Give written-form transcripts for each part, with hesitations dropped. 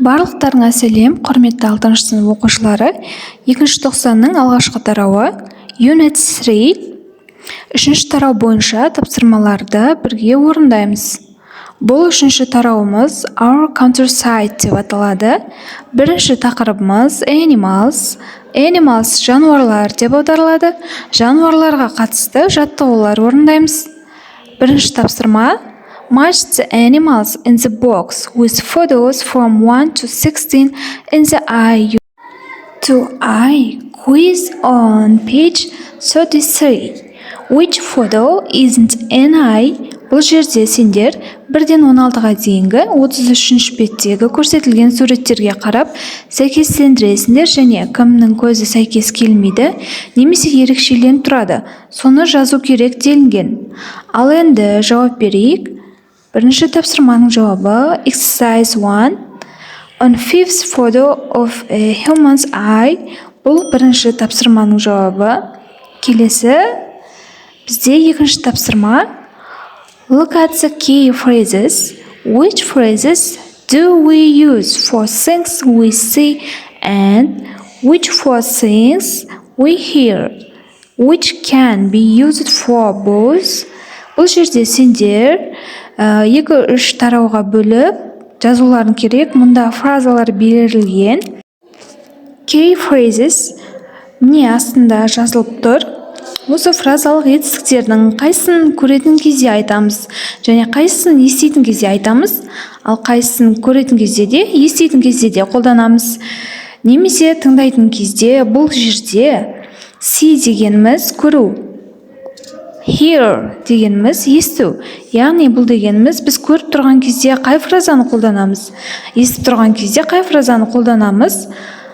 Барлықтарыңа сәлем, құрметті 6 сынып оқушылары. 2-ші тоқсанның алғашқы тарауы Unit 3. 3-ші тарау бойынша тапсырмаларды бірге орындаймыз. Бұл 3-ші тарауымыз Our Countryside деп аталады. Бірінші тақырыбымыз Animals. Animals жануарлар деп аударылады. Жануарларға қатысты жаттығулар орындаймыз. Бірінші тапсырма Match the animals in the box with photos from 1 to 16 in the I to I quiz on page 33. Which photo isn't an I? Бұл жерде сендер 1-ден 16-ға дейінгі 33-ші беттегі көрсетілген суреттерге қарап сәйкестендіресіңдер және кімнің көзі сәйкес келмейді немесе ерекшеленіп тұрады, соны жазу керек делінген. Ал енді жауап берейік. Бірінші тапсырманың жауабы Exercise 1. On fifth photo of a human's eye. Бұл бірінші тапсырманың жауабы. Келесі бізде екінші тапсырма. Look at the key phrases. Which phrases do we use for things we see and which for things we hear? Which can be used for both? Бұл жерде сендер 2-3 тарауға бөліп жазуларын керек. Мұнда фразалар берілген. Key phrases міне астында жазылып тұр. Осы фразалық етістіктердің қайсысын көретін кезде айтамыз және қайсысын еститін кезде айтамыз, ал қайсысын көретін кезде де, еститін кезде де қолданамыз. Немесе тыңдайтын кезде бұл жерде see дегеніміз көру, hear дегеніміз есту. Яғни бұл дегеніміз біз көріп тұрған кезде қай фразаны қолданамыз, естіп тұрған кезде қай фразаны қолданамыз,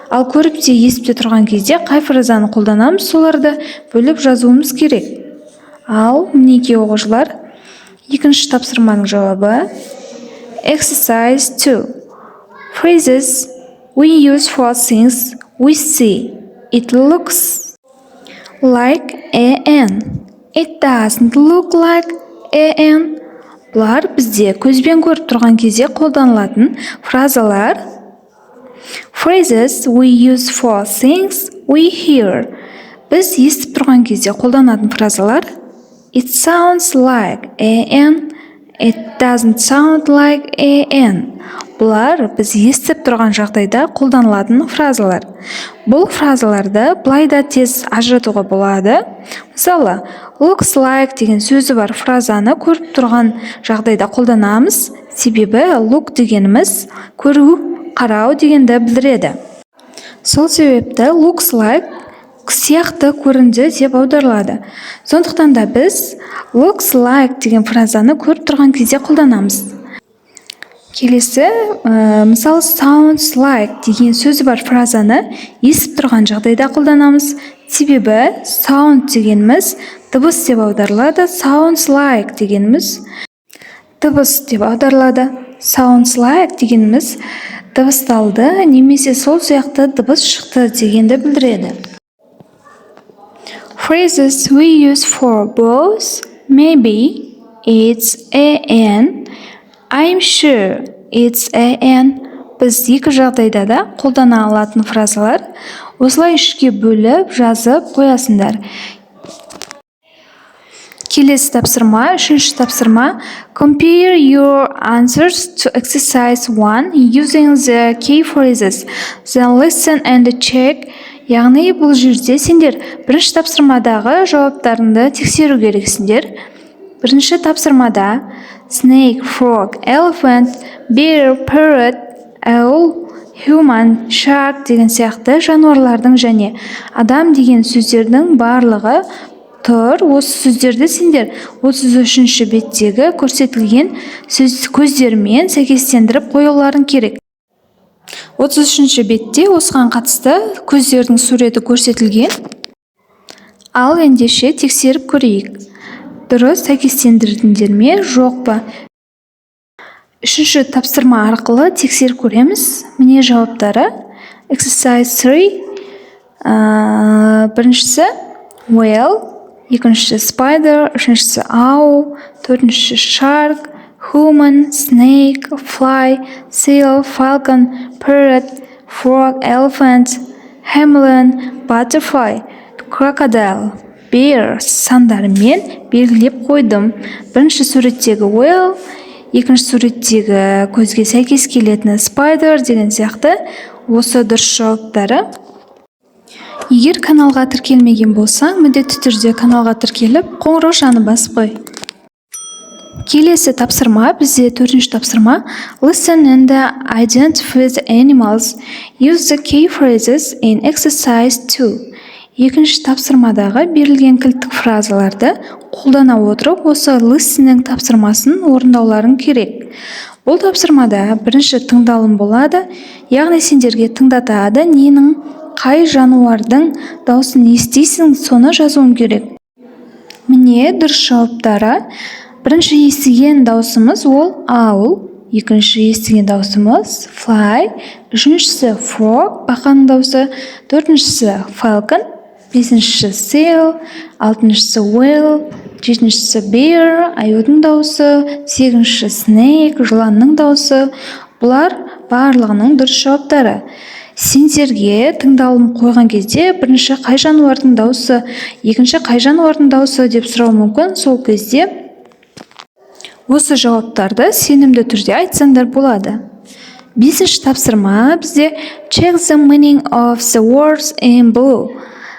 ал көріп те естіп тұрған кезде қай фразаны қолданамыз, соларды бөліп жазуымыз керек. Ал мінекей оқушылар, 2-ші тапсырманың жауабы Exercise 2. Phrases we use for things we see. It looks like an. It doesn't look like an. Бұлар бізде көзбен көріп тұрған кезде қолданылатын фразалар. Phrases we use for things we hear. Біз естіп тұрған кезде қолданатын фразалар. It sounds like an. It doesn't sound like an. Бұлар біз естіп тұрған жағдайда қолданылатын фразалар. Бұл фразаларды былай да тез ажыратуға болады. Мысалы, looks like деген сөзі бар фразаны көріп тұрған жағдайда қолданамыз. Себебі look дегеніміз көру, қарау дегенді білдіреді. Сол себепті looks like сияқты көрінді деп аударылады. Сондықтан да біз looks like деген фразаны көріп тұрған кезде қолданамыз. Келесі, мысалы sounds like деген сөзі бар фразаны естіп тұрған жағдайда қолданамыз. Себебі sound дегеніміз дыбыс деп аударылады. Sounds like дегеніміз дыбыс деп аударылады. Sounds like дегеніміз дыбысталды немесе сол сияқты дыбыс шықты дегенді білдіреді. Phrases we use for both. Maybe it's an. I'm sure it's an. Біз екі жағдайда да қолдана алатын фразалар. Осылай 3-ке бөліп жазып қоясыңдар. Келесі тапсырма, 3-ші тапсырма. Compare your answers to exercise 1 using the key phrases. Then listen and check. Яғни бұл жерде сендер бірінші тапсырмадағы жауаптарыңды тексеру керексіңдер. Бірінші тапсырмада snake, frog, elephant, bear, parrot, owl, human, shark деген сияқты жануарлардың және адам деген сөздердің барлығы тұр. Осы сөздерді сендер 33-ші беттегі көрсетілген көздермен сәйкестендіріп қоюларың керек. 33-ші бетте осыған қатысты көздердің суреті көрсетілген. Ал ендеше тексеріп көрейік. Дұрыс сәйкестендірдіңдер ме, жоқ па? 3-ші тапсырма арқылы тексеріп көреміз. Міне жауаптары. Exercise 3. Біріншісі whale, екіншісі spider, үшіншісі owl, төртіншісі shark, human, snake, fly, seal, falcon, parrot, frog, elephant, hameleon, butterfly, crocodile, bear сандарымен белгілеп қойдым. Бірінші суреттегі whale, екінші суреттегі көзге сәйкес келетін spider деген сияқты осы дұрыс жауаптары. Егер каналға тіркелмеген болсаң, міндетті түрде каналға тіркеліп, қоңыраушаны басып қой. Келесі тапсырма, бізде 4-ші тапсырма. Listen and identify the animals. Use the key phrases in exercise 2. Екінші тапсырмадағы берілген кілттік фразаларды қолдана отырып, осы listening тапсырмасын орындауларың керек. Бұл тапсырмада бірінші тыңдалым болады, яғни сендерге тыңдатады, ненің қай жануардың дауысын естисің, соны жазуың керек. Міне дұрыс жауаптары. Бірінші естіген дауысымыз ол owl, екінші естіген дауысымыз fly, үшіншісі frog, бақаның дауысы, төртіншісі falcon, бесіншісі seal, алтыншысы whale, жетіншісі bear, аюдың дауысы, сегізіншісі snake, жыланның дауысы. Бұлар барлығының дұрыс жауаптары. Сендерге тыңдалым қойған кезде бірінші қай жануардың дауысы, екінші қай жануардың дауысы деп сұрау мүмкін. Сол кезде осы жауаптарды сенімді түрде айтсаңдар болады. Бесінші тапсырма бізде check the meaning of the words in blue.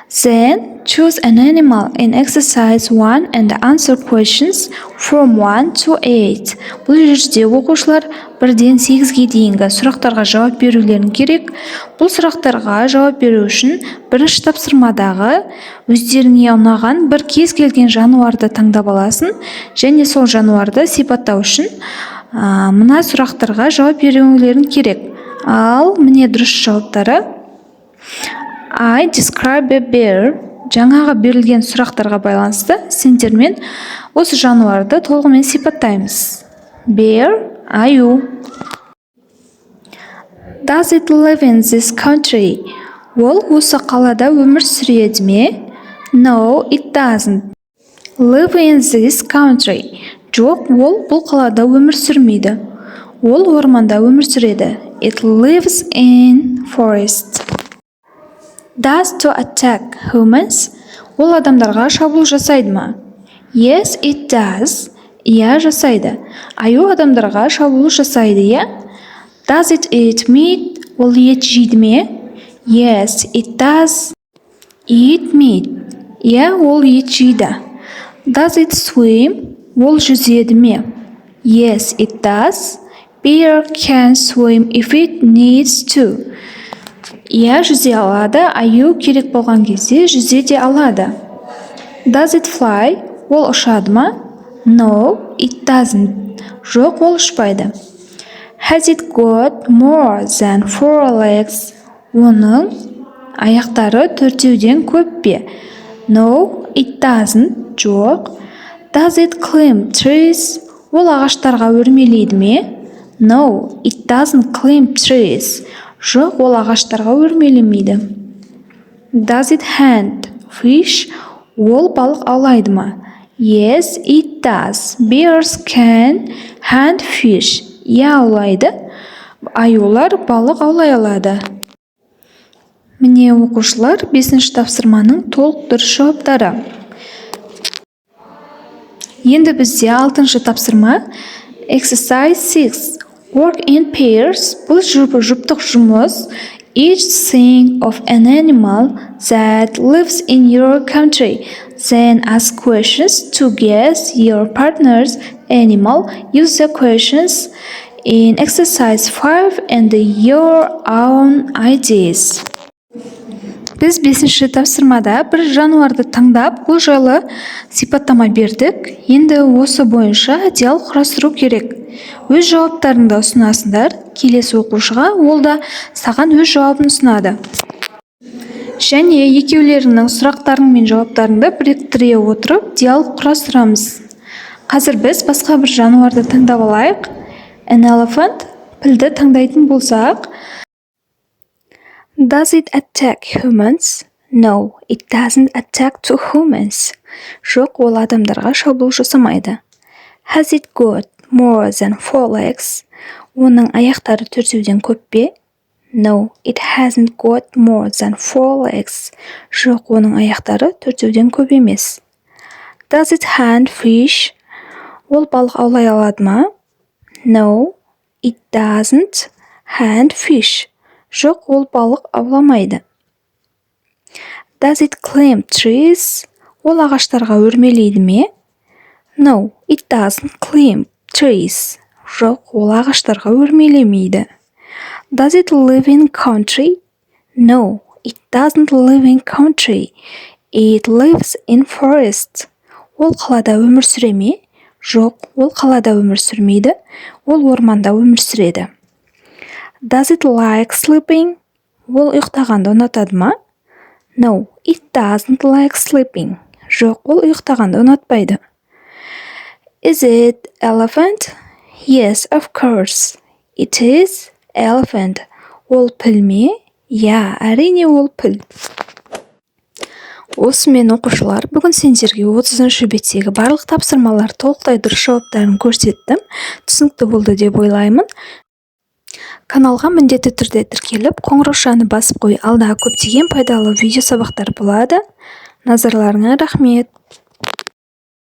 Then choose an animal in exercise 1 and answer questions from 1 to 8. Бұл жерде оқушылар 1-ден 8-ге дейінгі сұрақтарға жауап берулерін керек. Бұл сұрақтарға жауап беру үшін бірінші тапсырмадағы өздеріңе ұнаған бір кез келген жануарды таңдап аласың, және сол жануарды сипаттау үшін мына сұрақтарға жауап берулерін керек. Ал міне дұрыс жауаптары. I describe a bear. Жаңағы берілген сұрақтарға байланысты сендермен осы жануарды толығымен сипаттаймыз. Bear, аю. Does it live in this country? Ол осы қалада өмір сүреді ме? No, it doesn't. Live in this country. Жоқ, ол бұл қалада өмір сүрмейді. Ол орманда өмір сүреді. It lives in forest. Does to attack humans? Ол адамдарға шабуыл жасайды ма? Yes, it does. Иә, жасайды. Аю адамдарға шабуыл жасайды, иә? Does it eat meat? Ол ет жейді ме? Yes, it does. Eat meat. Иә, ол ет жейді. Does it swim? Ол жүзеді ме? Yes, it does. Bear can swim if it needs to. Иә, жүзе алады, аю керек болған кезде жүзе де алады. Does it fly? Ол ұшады ма? No, it doesn't. Жоқ, ол ұшпайды. Has it got more than 4 legs? Оның аяқтары 4-ден көп пе? No, it doesn't. Жоқ. Does it climb trees? Ол ағаштарға өрмелейді ме? No, it doesn't climb trees. Жоқ, ол ағаштарға өрмелемейді. Does it hunt fish? Ол балық аулайды ма? Yes, it does. Bears can hunt fish. Иә, аулайды. Аюлар балық аулай алады. Міне оқушылар 5-ші тапсырманың толық дұрыс жауаптары. Енді бізде 6-ші тапсырма exercise 6. Work in pairs. Бұл жұптық жұмыс. Each think of an animal that lives in your country. Then ask questions to guess your partner's animal. Use the questions in exercise 5 and your own ideas. Біз 5-ші тапсырмада бір жануарды таңдап, бұл жайлы сипаттама бердік. Енді осы бойынша диалог құрастыру керек. Өз жауаптарыңды ұсынасыңдар, келесі оқушыға ол да саған өз жауабын ұсынады. Және екеулеріңнің сұрақтарың мен жауаптарыңды біріктіре отырып, диалог құрастырамыз. Қазір біз басқа бір жануарды таңдап алайық. An elephant, пілді таңдайтын болсақ. Does it attack humans? No, it doesn't attack to humans. Жоқ, ол адамдарға шабуыл жасамайды. Has it got more than 4 legs? Оның аяқтары төртеуден көп пе? No, it hasn't got more than 4 legs. Жоқ, оның аяқтары төртеуден көп емес. Does it hunt fish? Ол балық аулай алады ма? No, it doesn't hunt fish. Жоқ, ол балық ауламайды. Does it climb trees? Ол ағаштарға өрмелейді ме? No, it doesn't climb trees. Жоқ, ол ағаштарға өрмелемейді. Does it live in country? No, it doesn't live in country. It lives in forest. Ол қалада өмір сүре ме? Жоқ, ол қалада өмір сүрмейді. Ол орманда өмір сүреді. Does it like sleeping? Ол ұйықтағанды ұнатады ма? No, it doesn't like sleeping. Жоқ, ол ұйықтағанды ұнатпайды. Is it elephant? Yes, of course. It is elephant. Ол піл ме? Я, әрине ол піл. Осымен оқушылар, бүгін сендерге 30-шы беттегі барлық тапсырмалар толықтай дұрыс жауаптарын көрсеттім. Түсінікті болды деп ойлаймын. Каналға міндетті түрде тіркеліп, қоңыраушаны басып қой. Алдағы көптеген пайдалы видео сабақтар болады. Назарларыңа рахмет.